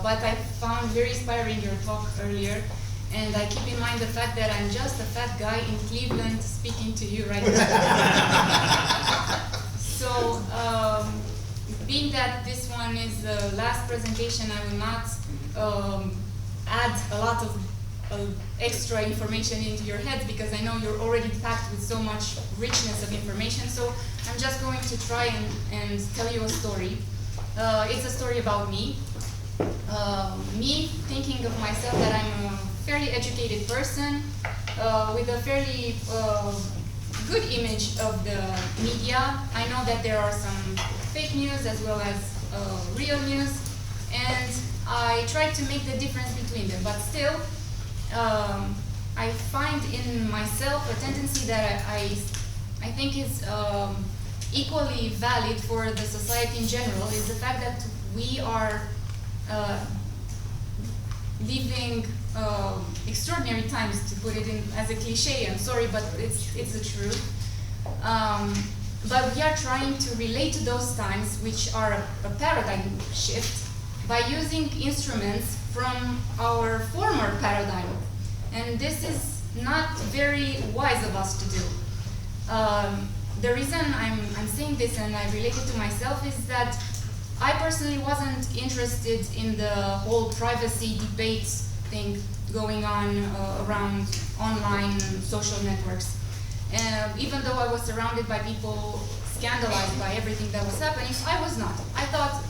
but I found very inspiring your talk earlier, and I keep in mind the fact that I'm just a fat guy in Cleveland speaking to you right now. So, being that this one is the last presentation, I will not add a lot of extra information into your heads, because I know you're already packed with so much richness of information. So I'm just going to try and tell you a story. It's a story about me. Me thinking of myself that I'm a fairly educated person with a fairly good image of the media. I know that there are some fake news as well as real news, and I try to make the difference between them, but still I find in myself a tendency that I think is equally valid for the society in general, is the fact that we are living extraordinary times, to put it in as a cliche. I'm sorry, but it's the truth. But we are trying to relate to those times, which are a paradigm shift, by using instruments from our former paradigm. And this is not very wise of us to do. The reason I'm saying this, and I relate it to myself, is that I personally wasn't interested in the whole privacy debate thing going on around online social networks. Even though I was surrounded by people scandalized by everything that was happening, I was not. I thought,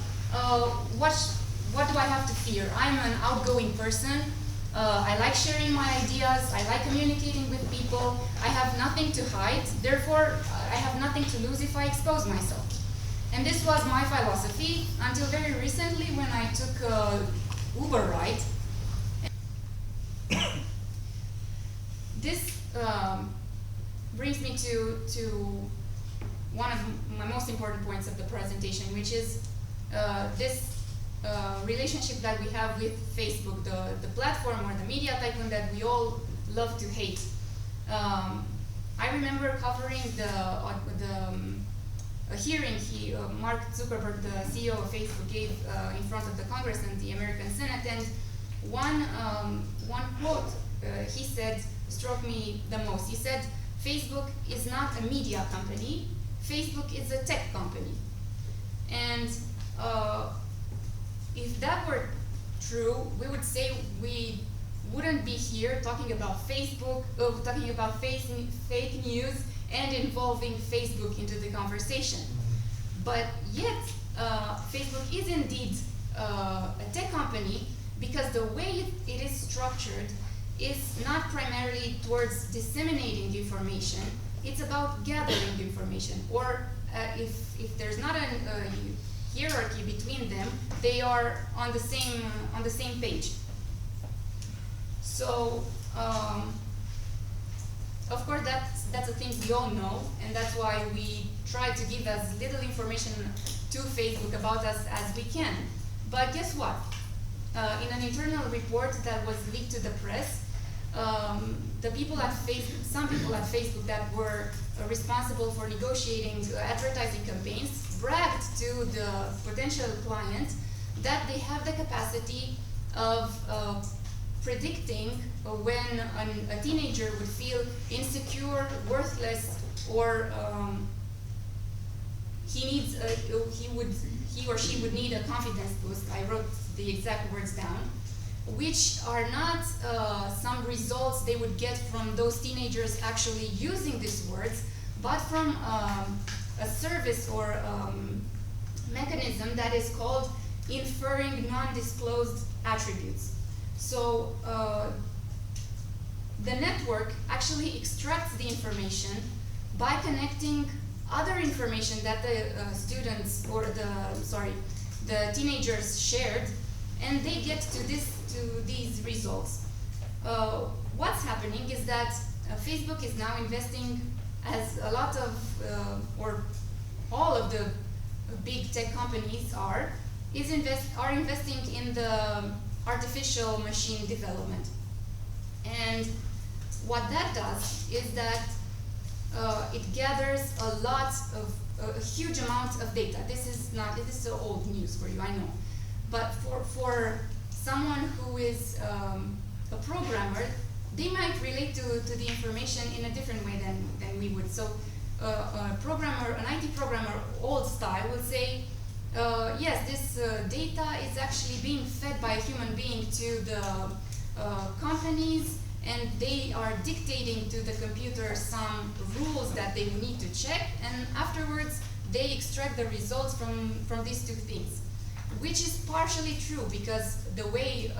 what do I have to fear? I'm an outgoing person. I like sharing my ideas. I like communicating with people. I have nothing to hide. Therefore, I have nothing to lose if I expose myself. And this was my philosophy until very recently, when I took an Uber ride. This brings me to one of my most important points of the presentation, which is this relationship that we have with Facebook, the platform or the media tycoon that we all love to hate. I remember covering a hearing Mark Zuckerberg, the CEO of Facebook, gave in front of the Congress and the American Senate, and one quote he said struck me the most. He said, "Facebook is not a media company, Facebook is a tech company." And if that were true, we would say we wouldn't be here talking about Facebook, talking about fake news and involving Facebook into the conversation. But yet, Facebook is indeed a tech company, because the way it is structured is not primarily towards disseminating the information. It's about gathering the information, or if there's not a hierarchy between them, they are on the same page. So, of course, that's a thing we all know, and that's why we try to give as little information to Facebook about us as we can. But guess what? In an internal report that was leaked to the press, the people at Facebook, some people at Facebook that were responsible for negotiating advertising campaigns, bragged to the potential client that they have the capacity of predicting when a teenager would feel insecure, worthless, or he or she would need a confidence boost. I wrote the exact words down, which are not some results they would get from those teenagers actually using these words, but from a service or mechanism that is called inferring non-disclosed attributes. So the network actually extracts the information by connecting other information that the students or the teenagers shared, and they get to these results. What's happening is that Facebook is now investing, as a lot of or all of the big tech companies are investing in the artificial machine development. And what that does is that it gathers a huge amount of data. This is old news for you, I know. But for someone who is a programmer, they might relate to the information in a different way than we would. So a programmer, an IT programmer, old style, will say, yes, this data is actually being fed by a human being to the companies, and they are dictating to the computer some rules that they need to check, and afterwards they extract the results from these two things. Which is partially true, because the way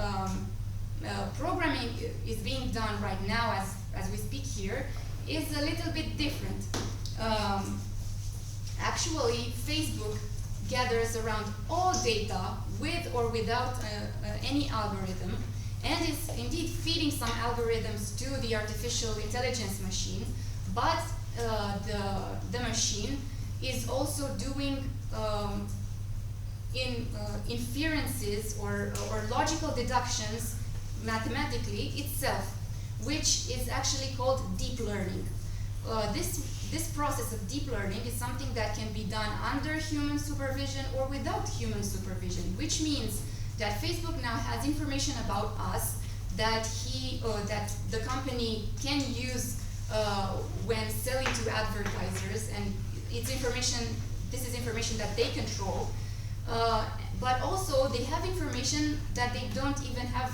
programming is being done right now as we speak here is a little bit different. Actually, Facebook gathers around all data with or without any algorithm, and is indeed feeding some algorithms to the artificial intelligence machine, but the machine is also doing inferences or logical deductions mathematically itself, which is actually called deep learning. This process of deep learning is something that can be done under human supervision or without human supervision, which means that Facebook now has information about us that that the company can use when selling to advertisers, and it's information. This is information that they control, but also they have information that they don't even have,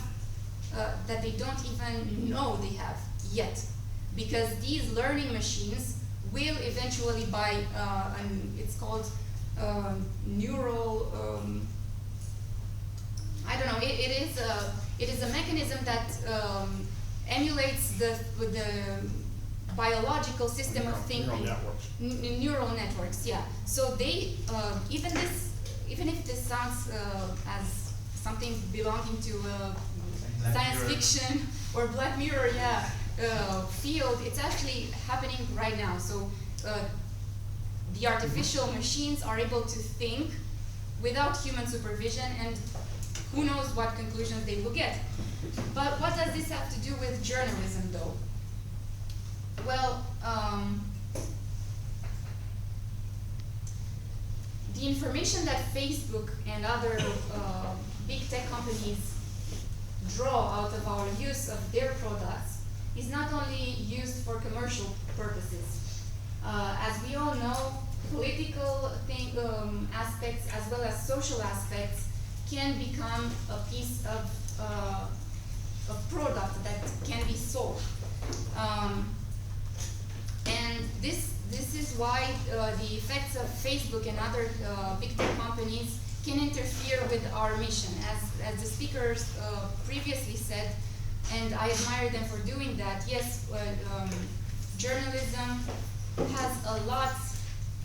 that they don't even know they have yet, because these learning machines will eventually buy, it's called neural. I don't know. It is a mechanism that emulates the biological system of thinking. Neural networks. Yeah. So they even if this sounds as something belonging to science fiction or Black Mirror, field, it's actually happening right now. So the artificial machines are able to think without human supervision, and who knows what conclusions they will get. But what does this have to do with journalism, though? Well, the information that Facebook and other big tech companies draw out of our use of their products is not only used for commercial purposes. As we all know, political aspects as well as social aspects can become a piece of product that can be sold. And this is why the effects of Facebook and other big tech companies can interfere with our mission. As the speakers previously said, and I admire them for doing that, yes, journalism has a lot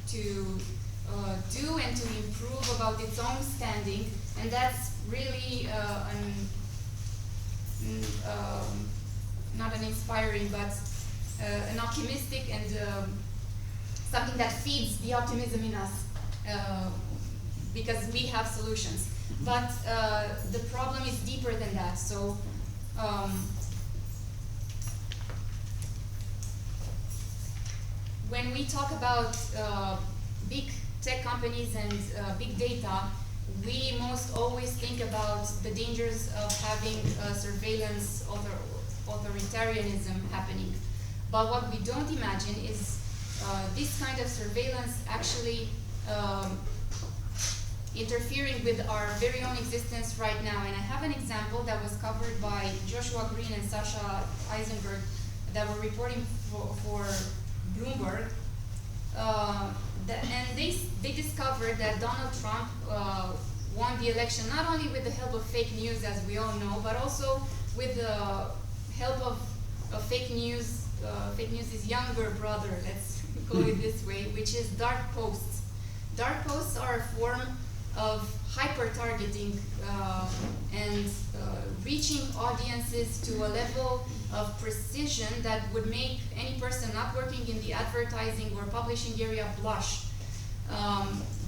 to do and to improve about its own standing, and that's really not an inspiring, but an optimistic and something that feeds the optimism in us, because we have solutions. But the problem is deeper than that. So when we talk about big tech companies and big data, we most always think about the dangers of having surveillance authoritarianism happening. But what we don't imagine is this kind of surveillance actually interfering with our very own existence right now. And I have an example that was covered by Joshua Green and Sasha Eisenberg that were reporting for Bloomberg. And they discovered that Donald Trump won the election not only with the help of fake news, as we all know, but also with the help of fake news. Fake news is younger brother, let's call it this way, which is dark posts. Dark posts are a form of hyper-targeting and reaching audiences to a level of precision that would make any person not working in the advertising or publishing area blush.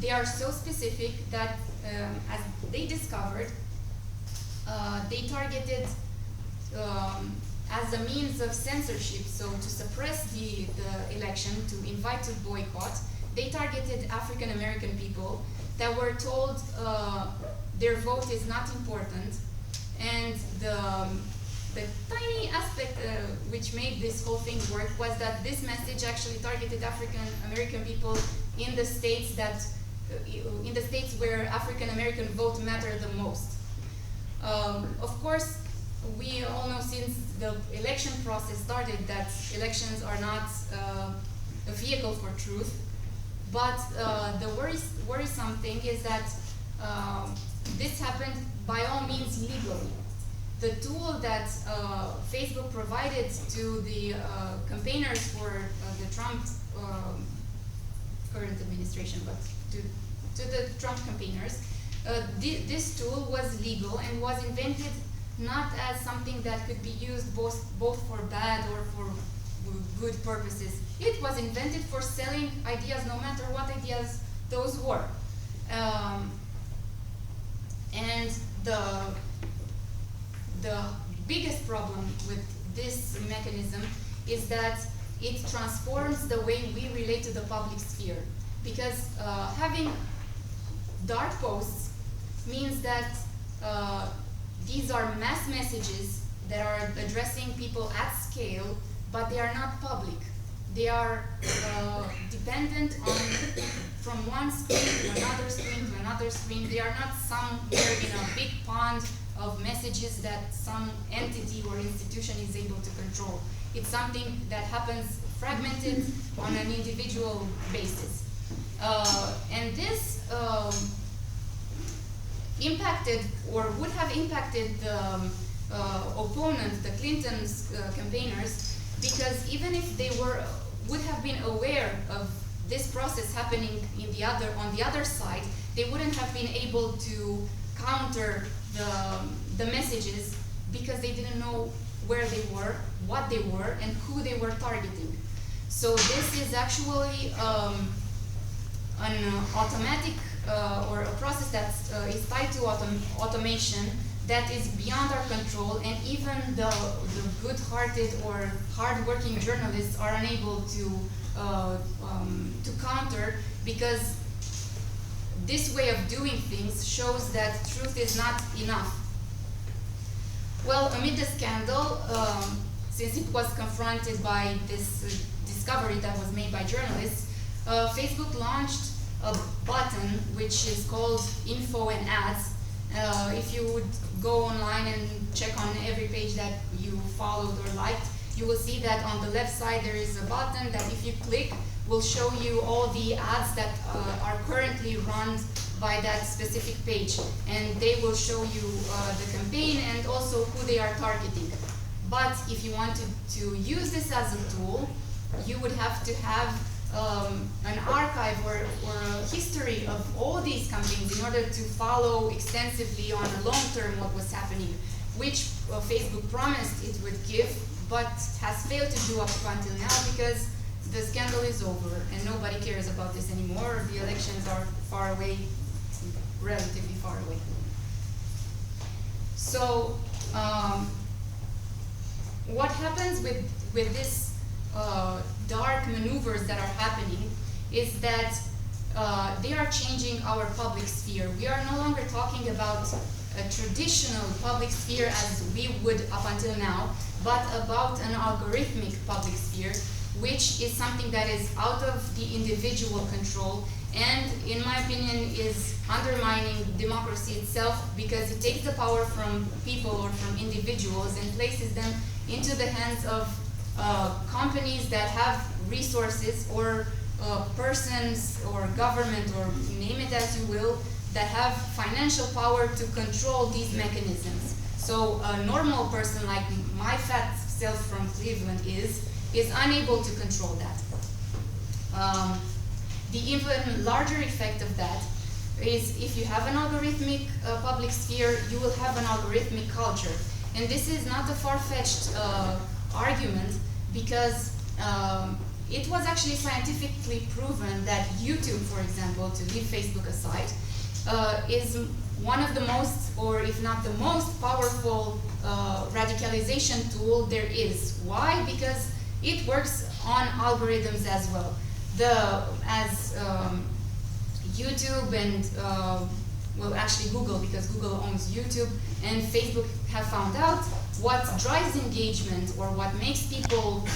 They are so specific that, as they discovered, they targeted as a means of censorship, so to suppress the election, to invite to boycott, they targeted African American people that were told their vote is not important, the tiny aspect which made this whole thing work was that this message actually targeted African American people in the states where African American vote mattered the most. Of course, we all know since the election process started that elections are not a vehicle for truth, but the worrisome thing is that this happened by all means legally. The tool that Facebook provided to the campaigners for the Trump current administration, but to the Trump campaigners, this tool was legal and was invented not as something that could be used both for bad or for good purposes. It was invented for selling ideas, no matter what ideas those were. And the biggest problem with this mechanism is that it transforms the way we relate to the public sphere. Because having dark posts means that these are mass messages that are addressing people at scale, but they are not public. They are dependent on from one screen to another screen to another screen. They are not somewhere in a big pond of messages that some entity or institution is able to control. It's something that happens fragmented on an individual basis. And this impacted or would have impacted the opponent, the Clinton's campaigners, because even if they would have been aware of this process happening on the other side, they wouldn't have been able to counter the messages because they didn't know where they were, what they were, and who they were targeting. So this is actually an automatic or a process that is tied to automation that is beyond our control, and even the good-hearted or hard-working journalists are unable to counter, because this way of doing things shows that truth is not enough. Well, amid the scandal, since it was confronted by this discovery that was made by journalists, Facebook launched a button which is called Info and Ads. If you would go online and check on every page that you followed or liked, you will see that on the left side there is a button that if you click will show you all the ads that are currently run by that specific page, and they will show you the campaign and also who they are targeting. But if you wanted to use this as a tool, you would have to have an archive or a history of all these campaigns in order to follow extensively on a long term what was happening, which Facebook promised it would give, but has failed to do up until now because the scandal is over and nobody cares about this anymore. The elections are far away, relatively far away. So what happens with this dark maneuvers that are happening is that they are changing our public sphere. We are no longer talking about a traditional public sphere as we would up until now, but about an algorithmic public sphere, which is something that is out of the individual control and, in my opinion, is undermining democracy itself, because it takes the power from people or from individuals and places them into the hands of companies that have resources, or persons or government, or name it as you will, that have financial power to control these mechanisms. So a normal person like my fat self from Cleveland is unable to control that. The even larger effect of that is if you have an algorithmic public sphere, you will have an algorithmic culture. And this is not a far-fetched argument, because it was actually scientifically proven that YouTube, for example, to leave Facebook aside, is one of the most, or if not the most powerful radicalization tool there is. Why? Because it works on algorithms as well. As YouTube and, well, actually Google, because Google owns YouTube, and Facebook have found out what drives engagement or what makes people